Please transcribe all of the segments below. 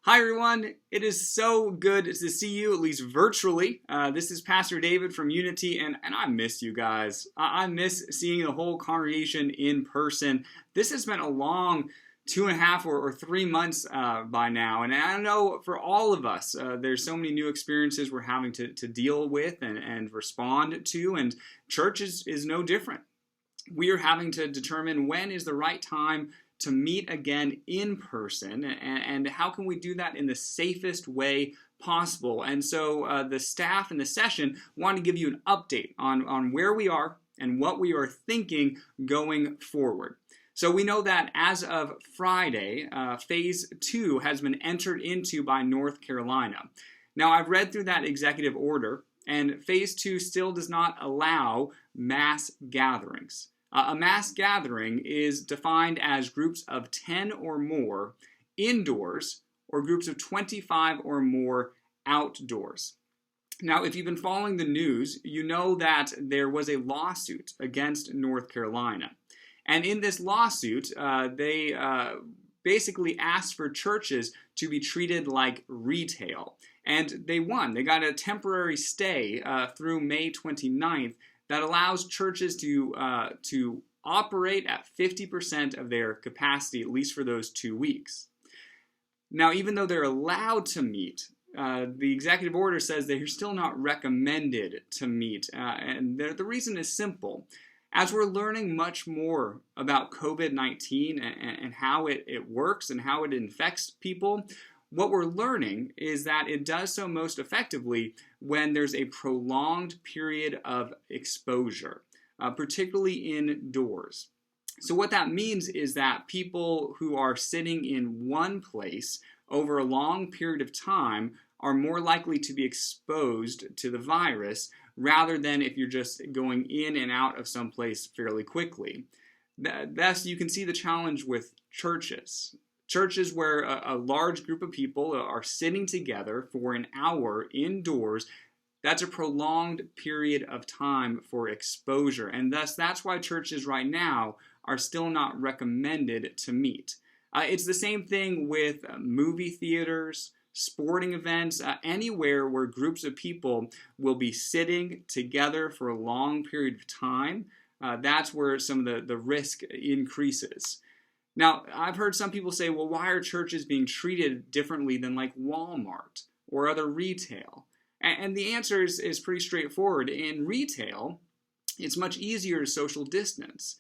Hi everyone, it is so good to see you, at least virtually. This is Pastor David from Unity, and I miss you guys. I miss seeing the whole congregation in person. This has been a long 2.5 or 3 months by now, and I know for all of us, there's so many new experiences we're having to deal with and respond to, and church is no different. We are having to determine when is the right time to meet again in person, and how can we do that in the safest way possible. And so the staff in the session want to give you an update on where we are and what we are thinking going forward. So we know that as of Friday, Phase 2 has been entered into by North Carolina. Now, I've read through that executive order, and Phase 2 still does not allow mass gatherings. A mass gathering is defined as groups of 10 or more indoors or groups of 25 or more outdoors. Now, if you've been following the news, you know that there was a lawsuit against North Carolina. And in this lawsuit, they basically asked for churches to be treated like retail. And they won. They got a temporary stay through May 29th that allows churches to operate at 50% of their capacity, at least for those 2 weeks. Now, even though they're allowed to meet, the executive order says they're still not recommended to meet. And the reason is simple. As we're learning much more about COVID-19 and how it works and how it infects people, what we're learning is that it does so most effectively when there's a prolonged period of exposure, particularly indoors. So what that means is that people who are sitting in one place over a long period of time are more likely to be exposed to the virus rather than if you're just going in and out of some place fairly quickly. Thus, you can see the challenge with churches. Churches where a large group of people are sitting together for an hour indoors, that's a prolonged period of time for exposure. And thus, that's why churches right now are still not recommended to meet. It's the same thing with movie theaters, sporting events, anywhere where groups of people will be sitting together for a long period of time. That's where some of the risk increases. Now, I've heard some people say, well, why are churches being treated differently than like Walmart or other retail? And the answer is pretty straightforward. In retail, it's much easier to social distance,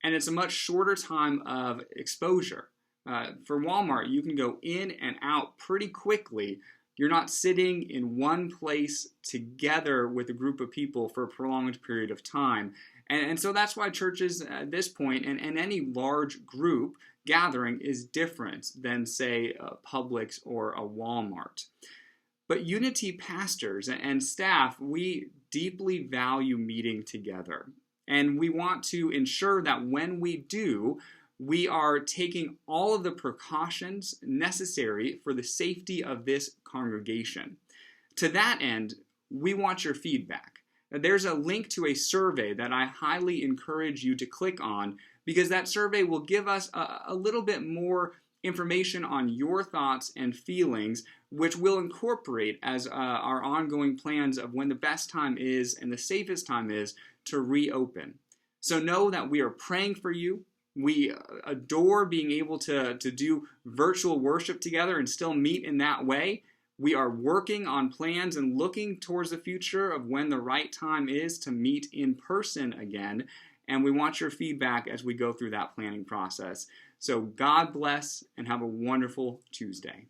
and it's a much shorter time of exposure. For Walmart, you can go in and out pretty quickly. You're not sitting in one place together with a group of people for a prolonged period of time. And so that's why churches at this point and any large group gathering is different than, say, a Publix or a Walmart. But Unity pastors and staff, we deeply value meeting together. And we want to ensure that when we do, we are taking all of the precautions necessary for the safety of this congregation. To that end, we want your feedback. There's a link to a survey that I highly encourage you to click on because that survey will give us a little bit more information on your thoughts and feelings, which we'll incorporate as our ongoing plans of when the best time is and the safest time is to reopen. So know that we are praying for you. We adore being able to do virtual worship together and still meet in that way. We are working on plans and looking towards the future of when the right time is to meet in person again. And we want your feedback as we go through that planning process. So God bless and have a wonderful Tuesday.